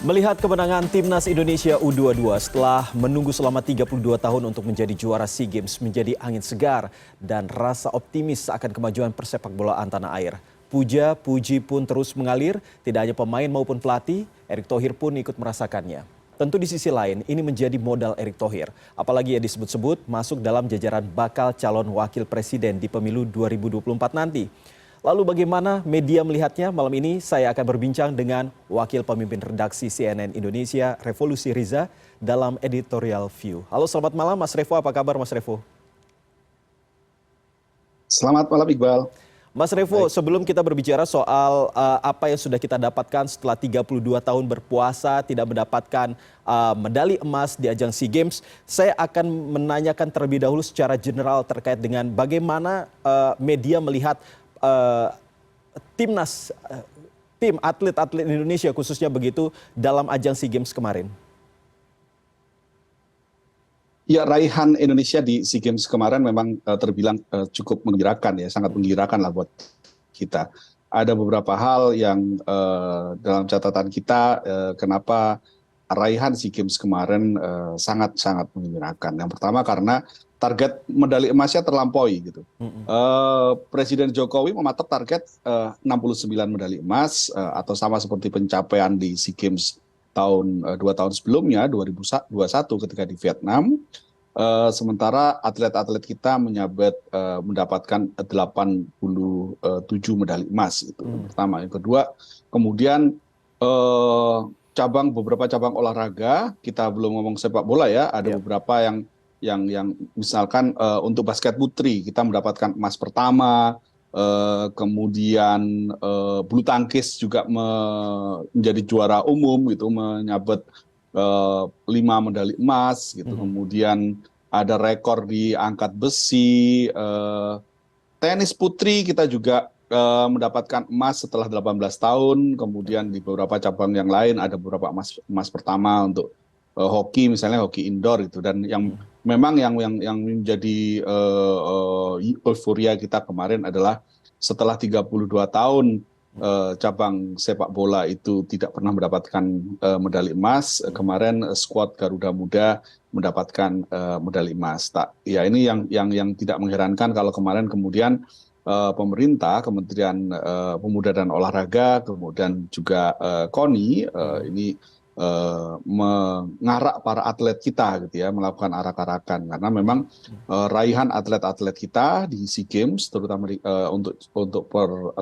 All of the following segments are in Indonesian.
Melihat kemenangan Timnas Indonesia U22 setelah menunggu selama 32 tahun untuk menjadi juara SEA Games menjadi angin segar dan rasa optimis akan kemajuan persepak bolaan tanah air. Puja-puji pun terus mengalir, tidak hanya pemain maupun pelatih, Erick Thohir pun ikut merasakannya. Tentu di sisi lain, ini menjadi modal Erick Thohir. Apalagi ia disebut-sebut masuk dalam jajaran bakal calon wakil presiden di pemilu 2024 nanti. Lalu bagaimana media melihatnya? Malam ini saya akan berbincang dengan Wakil Pemimpin Redaksi CNN Indonesia, Revolusi Riza, dalam Editorial View. Halo, selamat malam Mas Revo, apa kabar Mas Revo? Selamat malam Iqbal. Mas Revo, sebelum kita berbicara soal apa yang sudah kita dapatkan setelah 32 tahun berpuasa, tidak mendapatkan medali emas di ajang SEA Games, saya akan menanyakan terlebih dahulu secara general terkait dengan bagaimana media melihat timnas, tim atlet-atlet Indonesia khususnya begitu dalam ajang SEA Games kemarin. Ya, raihan Indonesia di SEA Games kemarin memang terbilang cukup menggembirakan ya, sangat menggembirakan lah buat kita. Ada beberapa hal yang dalam catatan kita kenapa raihan SEA Games kemarin sangat-sangat menggembirakan. Yang pertama karena target medali emasnya terlampaui gitu. Presiden Jokowi mematok target 69 medali emas atau sama seperti pencapaian di SEA Games dua tahun sebelumnya 2021 ketika di Vietnam. Sementara atlet-atlet kita mendapatkan 87 medali emas itu yang pertama. Yang kedua, kemudian beberapa cabang olahraga, kita belum ngomong sepak bola ya, ada beberapa yang misalkan untuk basket putri kita mendapatkan emas pertama, kemudian bulu tangkis juga menjadi juara umum gitu, menyabet 5 medali emas gitu. Kemudian ada rekor di angkat besi, tenis putri kita juga mendapatkan emas setelah 18 tahun. Kemudian di beberapa cabang yang lain ada beberapa emas pertama untuk hoki, misalnya hoki indoor itu. Dan yang memang yang menjadi euforia kita kemarin adalah setelah 32 tahun cabang sepak bola itu tidak pernah mendapatkan medali emas. Kemarin skuad Garuda Muda mendapatkan medali emas. Ya ini yang tidak mengherankan kalau kemarin kemudian pemerintah, Kementerian Pemuda dan Olahraga, kemudian juga KONI ini mengarak para atlet kita gitu ya, melakukan arak-arakan karena memang raihan atlet-atlet kita di SEA Games terutama untuk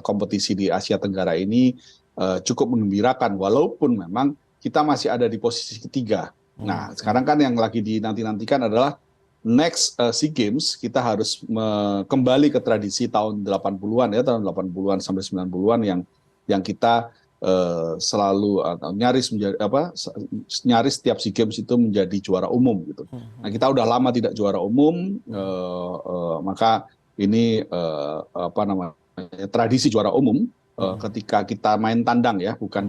kompetisi di Asia Tenggara ini cukup menggembirakan walaupun memang kita masih ada di posisi ketiga. Nah, sekarang kan yang lagi dinanti-nantikan adalah next SEA Games kita harus kembali ke tradisi tahun 80-an ya, tahun 80-an sampai 90-an yang kita selalu nyaris setiap SEA Games itu menjadi juara umum gitu. Nah, kita udah lama tidak juara umum, maka ini tradisi juara umum ketika kita main tandang ya, bukan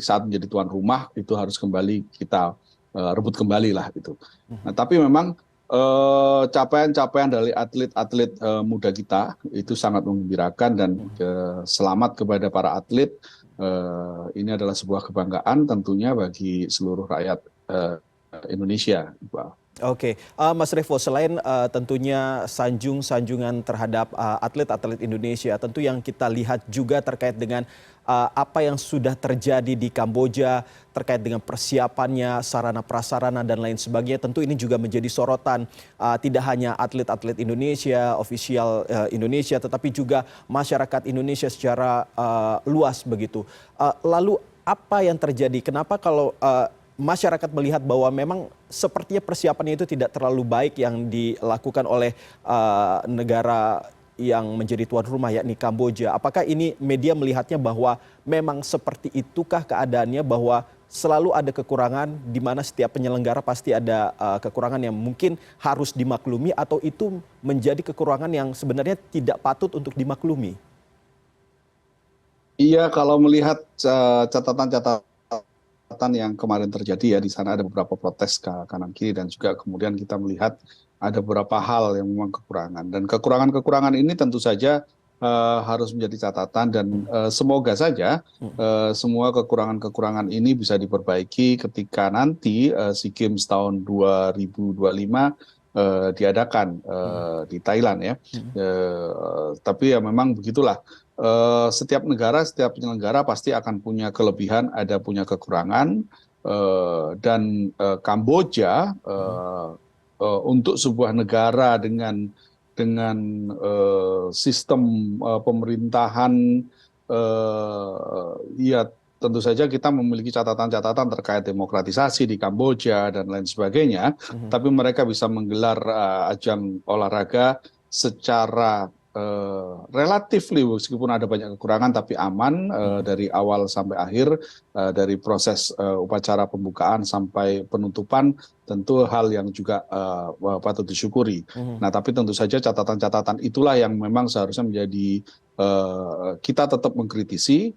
saat menjadi tuan rumah itu harus kembali kita rebut kembali lah gitu. Nah, tapi memang capaian-capaian dari atlet-atlet muda kita itu sangat menggembirakan dan selamat kepada para atlet. Ini adalah sebuah kebanggaan tentunya bagi seluruh rakyat Indonesia. Oke, Mas Revo, selain tentunya sanjungan terhadap atlet-atlet Indonesia, tentu yang kita lihat juga terkait dengan apa yang sudah terjadi di Kamboja, terkait dengan persiapannya, sarana prasarana dan lain sebagainya, tentu ini juga menjadi sorotan tidak hanya atlet-atlet Indonesia, ofisial Indonesia, tetapi juga masyarakat Indonesia secara luas begitu. Lalu apa yang terjadi? Kenapa kalau masyarakat melihat bahwa memang sepertinya persiapannya itu tidak terlalu baik yang dilakukan oleh negara yang menjadi tuan rumah yakni Kamboja? Apakah ini media melihatnya bahwa memang seperti itukah keadaannya, bahwa selalu ada kekurangan di mana setiap penyelenggara pasti ada kekurangan yang mungkin harus dimaklumi, atau itu menjadi kekurangan yang sebenarnya tidak patut untuk dimaklumi? Iya, kalau melihat catatan-catatan yang kemarin terjadi ya, di sana ada beberapa protes ke kanan kiri dan juga kemudian kita melihat ada beberapa hal yang memang kekurangan, dan kekurangan-kekurangan ini tentu saja harus menjadi catatan dan semoga saja semua kekurangan-kekurangan ini bisa diperbaiki ketika nanti SEA Games tahun 2025 diadakan di Thailand ya. Tapi ya memang begitulah. Setiap negara, setiap penyelenggara pasti akan punya kelebihan, ada punya kekurangan. Dan Kamboja untuk sebuah negara dengan sistem pemerintahan, ya tentu saja kita memiliki catatan-catatan terkait demokratisasi di Kamboja dan lain sebagainya, tapi mereka bisa menggelar ajang olahraga secara relatif, meskipun ada banyak kekurangan tapi aman dari awal sampai akhir, dari proses upacara pembukaan sampai penutupan, tentu hal yang juga patut disyukuri. Nah, tapi tentu saja catatan-catatan itulah yang memang seharusnya menjadi kita tetap mengkritisi,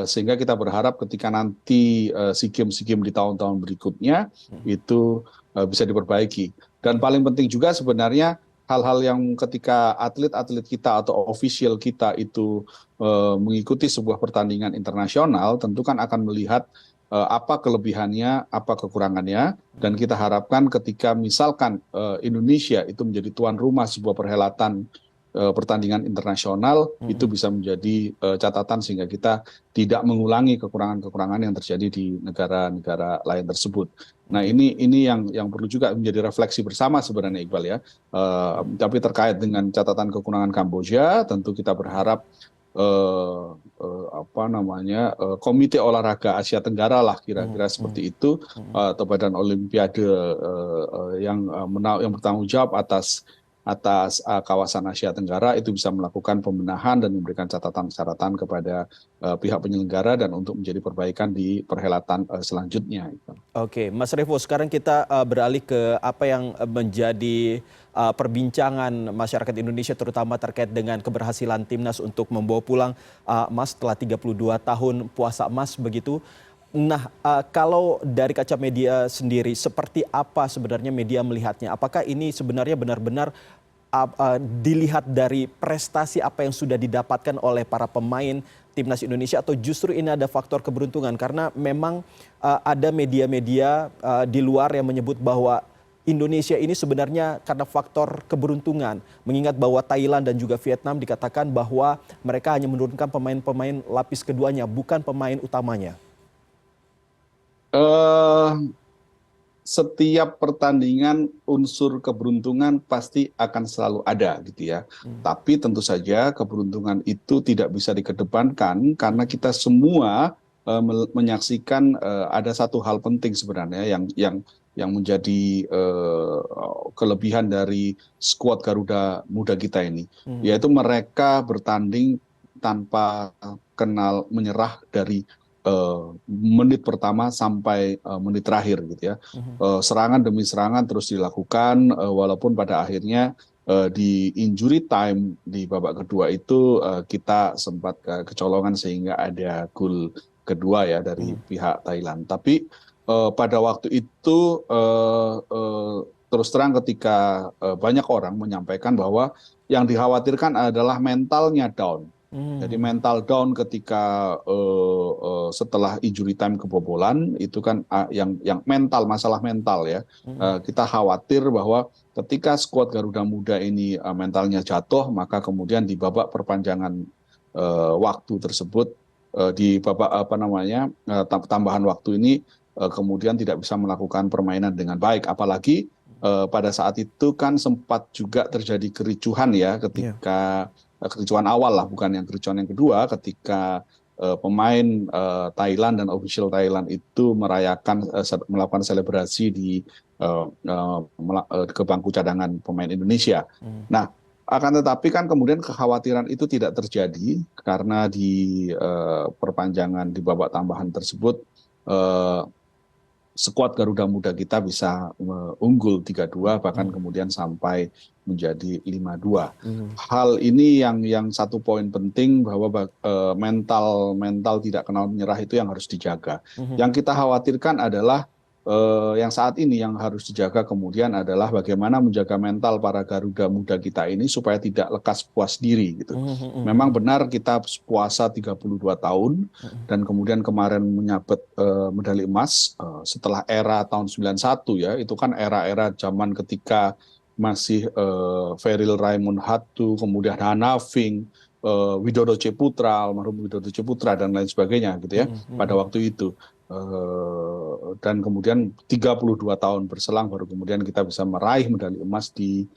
sehingga kita berharap ketika nanti SEA Games di tahun-tahun berikutnya itu bisa diperbaiki. Dan paling penting juga sebenarnya hal-hal yang ketika atlet-atlet kita atau official kita itu mengikuti sebuah pertandingan internasional, tentu kan akan melihat apa kelebihannya, apa kekurangannya, dan kita harapkan ketika misalkan Indonesia itu menjadi tuan rumah sebuah perhelatan pertandingan internasional, itu bisa menjadi catatan sehingga kita tidak mengulangi kekurangan-kekurangan yang terjadi di negara-negara lain tersebut. Nah, ini yang perlu juga menjadi refleksi bersama sebenarnya, Iqbal ya. Tapi terkait dengan catatan kekurangan Kamboja, tentu kita berharap Komite Olahraga Asia Tenggara lah kira-kira seperti itu, atau Badan Olimpiade yang bertanggung jawab atas kawasan Asia Tenggara itu bisa melakukan pembenahan dan memberikan catatan-catatan kepada pihak penyelenggara dan untuk menjadi perbaikan di perhelatan selanjutnya. Oke, Mas Revo, sekarang kita beralih ke apa yang menjadi perbincangan masyarakat Indonesia, terutama terkait dengan keberhasilan timnas untuk membawa pulang emas setelah 32 tahun puasa emas begitu. Nah, kalau dari kaca media sendiri, seperti apa sebenarnya media melihatnya? Apakah ini sebenarnya benar-benar dilihat dari prestasi apa yang sudah didapatkan oleh para pemain timnas Indonesia, atau justru ini ada faktor keberuntungan? Karena memang ada media-media di luar yang menyebut bahwa Indonesia ini sebenarnya karena faktor keberuntungan, mengingat bahwa Thailand dan juga Vietnam dikatakan bahwa mereka hanya menurunkan pemain-pemain lapis keduanya, bukan pemain utamanya. Setiap pertandingan unsur keberuntungan pasti akan selalu ada gitu ya. Tapi tentu saja keberuntungan itu tidak bisa dikedepankan karena kita semua menyaksikan ada satu hal penting sebenarnya yang menjadi kelebihan dari skuad Garuda Muda kita ini, yaitu mereka bertanding tanpa kenal menyerah dari menit pertama sampai menit terakhir gitu ya. Serangan demi serangan terus dilakukan, walaupun pada akhirnya di injury time di babak kedua itu kita sempat kecolongan sehingga ada gol kedua ya dari pihak Thailand. Tapi pada waktu itu terus terang ketika banyak orang menyampaikan bahwa yang dikhawatirkan adalah mentalnya down. Jadi mental down ketika setelah injury time kebobolan itu kan yang mental, masalah mental ya. Kita khawatir bahwa ketika skuad Garuda Muda ini mentalnya jatuh, maka kemudian di babak perpanjangan waktu tersebut, di babak tambahan waktu ini kemudian tidak bisa melakukan permainan dengan baik. Apalagi pada saat itu kan sempat juga terjadi kericuhan ya ketika kericuhan awal lah, bukan yang kericuhan yang kedua, ketika pemain Thailand dan official Thailand itu melakukan selebrasi ke bangku cadangan pemain Indonesia. Nah, akan tetapi kan kemudian kekhawatiran itu tidak terjadi karena di perpanjangan di babak tambahan tersebut skuad Garuda Muda kita bisa unggul 3-2 bahkan kemudian sampai menjadi 5-2. Hal ini yang satu poin penting bahwa mental tidak kenal menyerah itu yang harus dijaga. Yang kita khawatirkan adalah yang saat ini yang harus dijaga kemudian adalah bagaimana menjaga mental para Garuda muda kita ini supaya tidak lekas puas diri gitu. Memang benar kita puasa 32 tahun dan kemudian kemarin menyabet medali emas setelah era tahun 91 ya, itu kan era-era zaman ketika masih Ferril Raimund Hattu, kemudian Hanafing, Widodo Ceputra, almarhum Widodo Ceputra dan lain sebagainya gitu ya pada waktu itu. Dan kemudian 32 tahun berselang baru kemudian kita bisa meraih medali emas di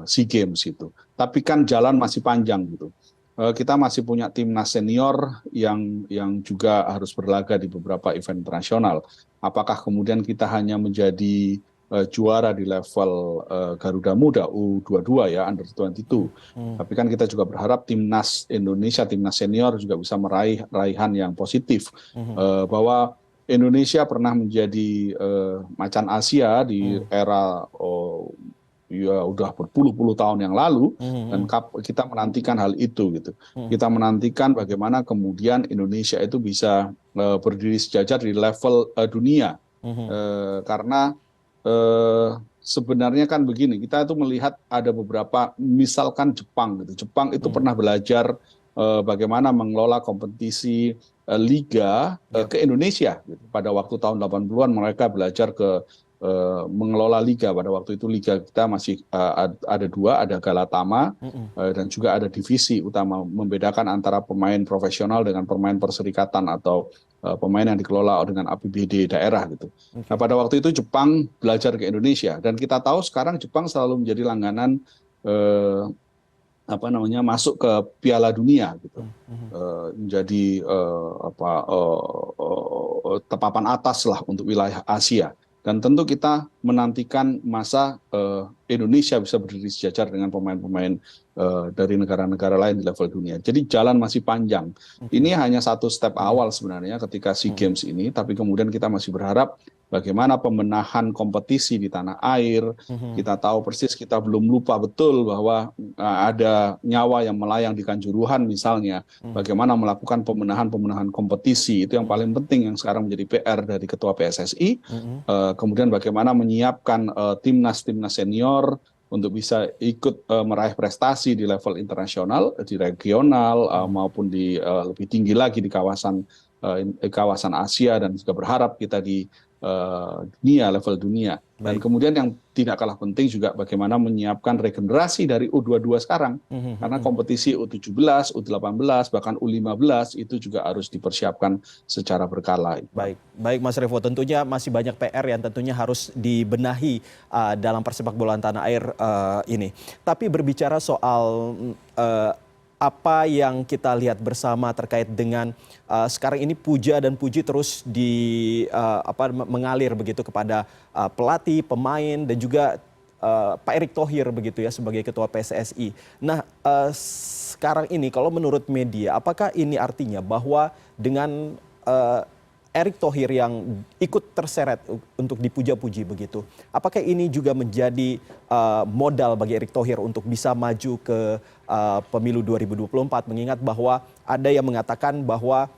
SEA Games itu. Tapi kan jalan masih panjang gitu. Kita masih punya timnas senior yang juga harus berlaga di beberapa event internasional. Apakah kemudian kita hanya menjadi juara di level Garuda Muda U22 ya, under 22. Tapi kan kita juga berharap timnas Indonesia, timnas senior juga bisa meraih raihan yang positif. Bahwa Indonesia pernah menjadi macan Asia di era ya udah berpuluh-puluh tahun yang lalu, dan kita menantikan hal itu gitu. Kita menantikan bagaimana kemudian Indonesia itu bisa berdiri sejajar di level dunia. Karena sebenarnya kan begini, kita itu melihat ada beberapa, misalkan Jepang gitu. Jepang itu pernah belajar bagaimana mengelola kompetisi liga ke Indonesia gitu. Pada waktu tahun 80-an mereka belajar mengelola liga. Pada waktu itu liga kita masih ada dua, ada Galatama dan juga ada divisi utama, membedakan antara pemain profesional dengan pemain perserikatan atau pemain yang dikelola dengan APBD daerah gitu. Nah, pada waktu itu Jepang belajar ke Indonesia, dan kita tahu sekarang Jepang selalu menjadi langganan masuk ke Piala Dunia gitu. Menjadi papan atas lah untuk wilayah Asia. Dan tentu kita menantikan masa Indonesia bisa berdiri sejajar dengan pemain-pemain dari negara-negara lain di level dunia. Jadi jalan masih panjang. Ini hanya satu step awal sebenarnya ketika SEA Games ini, tapi kemudian kita masih berharap bagaimana pembenahan kompetisi di tanah air. Kita tahu persis, kita belum lupa betul bahwa ada nyawa yang melayang di Kanjuruhan misalnya. Bagaimana melakukan pembenahan kompetisi, itu yang paling penting yang sekarang menjadi PR dari Ketua PSSI. Kemudian bagaimana menyiapkan timnas senior untuk bisa ikut meraih prestasi di level internasional, di regional maupun di lebih tinggi lagi di kawasan Asia, dan juga berharap kita di level dunia. Dan kemudian yang tidak kalah penting juga bagaimana menyiapkan regenerasi dari U22 sekarang. Karena kompetisi U17, U18, bahkan U15 itu juga harus dipersiapkan secara berkala. Baik Mas Revo, tentunya masih banyak PR yang tentunya harus dibenahi dalam persepak bolaan tanah air ini. Tapi berbicara soal apa yang kita lihat bersama terkait dengan sekarang ini puja dan puji terus mengalir begitu kepada pelatih, pemain, dan juga Pak Erick Thohir begitu ya sebagai Ketua PSSI. Nah, sekarang ini kalau menurut media, apakah ini artinya bahwa dengan Erick Thohir yang ikut terseret untuk dipuja-puji begitu, apakah ini juga menjadi modal bagi Erick Thohir untuk bisa maju ke pemilu 2024, mengingat bahwa ada yang mengatakan bahwa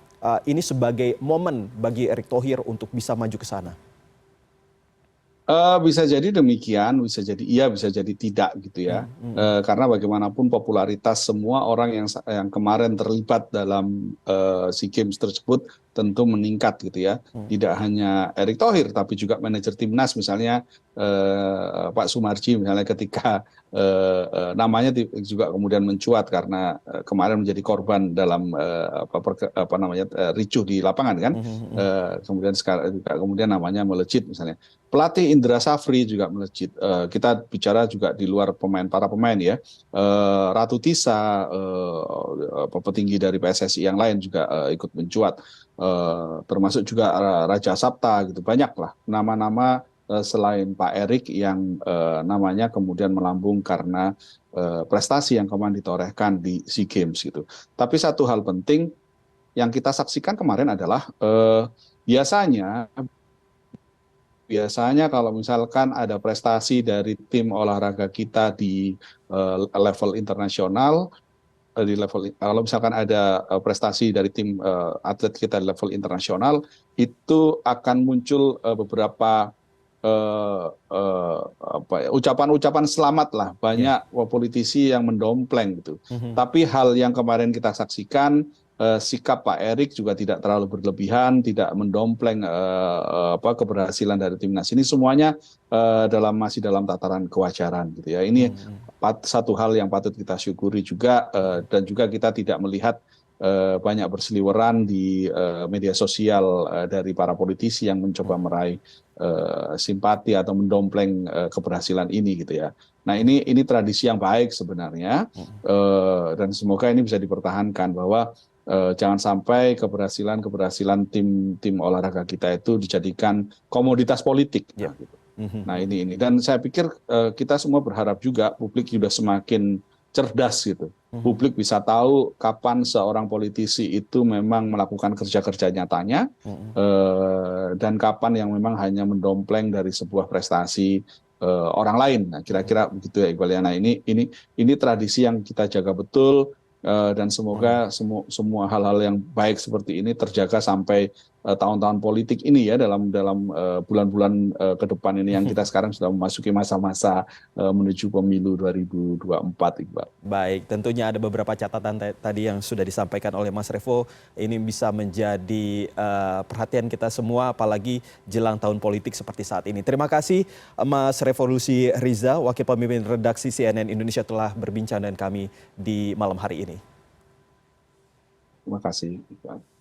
ini sebagai momen bagi Erick Thohir untuk bisa maju ke sana? Bisa jadi demikian, bisa jadi iya, bisa jadi tidak gitu ya. Karena bagaimanapun popularitas semua orang yang kemarin terlibat dalam SEA Games tersebut tentu meningkat gitu ya. Tidak hanya Erick Thohir tapi juga manajer timnas misalnya Pak Sumarji misalnya, ketika namanya juga kemudian mencuat karena kemarin menjadi korban dalam ricuh di lapangan kan. Kemudian namanya melejit misalnya. Pelatih Indra Safri juga melejit. Kita bicara juga di luar para pemain ya. Ratu Tisa, petinggi dari PSSI yang lain juga ikut mencuat. Termasuk juga Raja Sabta gitu. Banyak lah nama-nama selain Pak Erick yang namanya kemudian melambung karena prestasi yang kemarin ditorehkan di SEA Games gitu. Tapi satu hal penting yang kita saksikan kemarin adalah biasanya kalau misalkan ada prestasi dari tim olahraga kita di level internasional, di level, kalau misalkan ada prestasi dari tim atlet kita di level internasional, itu akan muncul beberapa ucapan-ucapan selamat lah, Ya. banyak politisi yang mendompleng gitu. Mhm. Tapi hal yang kemarin kita saksikan, sikap Pak Erik juga tidak terlalu berlebihan, tidak mendompleng keberhasilan dari timnas ini, semuanya masih dalam tataran kewajaran gitu ya. Ini Mhm. satu hal yang patut kita syukuri juga, dan juga kita tidak melihat banyak berseliweran di media sosial dari para politisi yang mencoba meraih simpati atau mendompleng keberhasilan ini gitu ya. Nah, ini tradisi yang baik sebenarnya, Mhm. dan semoga ini bisa dipertahankan, bahwa jangan sampai keberhasilan tim olahraga kita itu dijadikan komoditas politik. Ya. Nah, gitu. Mhm. Nah, Mhm. ini dan saya pikir kita semua berharap juga publik sudah semakin cerdas gitu. Mhm. Publik bisa tahu kapan seorang politisi itu memang melakukan kerja-kerja nyatanya, Mhm. dan kapan yang memang hanya mendompleng dari sebuah prestasi orang lain. Nah, Mhm. kira-kira begitu ya, Iqbal ya. Nah, ini tradisi yang kita jaga betul, dan Mhm. semoga semua hal-hal yang baik seperti ini terjaga sampai tahun-tahun politik ini ya, dalam bulan-bulan ke depan ini, yang kita sekarang sudah memasuki masa-masa menuju pemilu 2024, Iqbal. Baik, tentunya ada beberapa catatan tadi yang sudah disampaikan oleh Mas Revo. Ini bisa menjadi perhatian kita semua, apalagi jelang tahun politik seperti saat ini. Terima kasih Mas Revolusi Riza, Wakil Pemimpin Redaksi CNN Indonesia, telah berbincang dengan kami di malam hari ini. Terima kasih, Iqbal.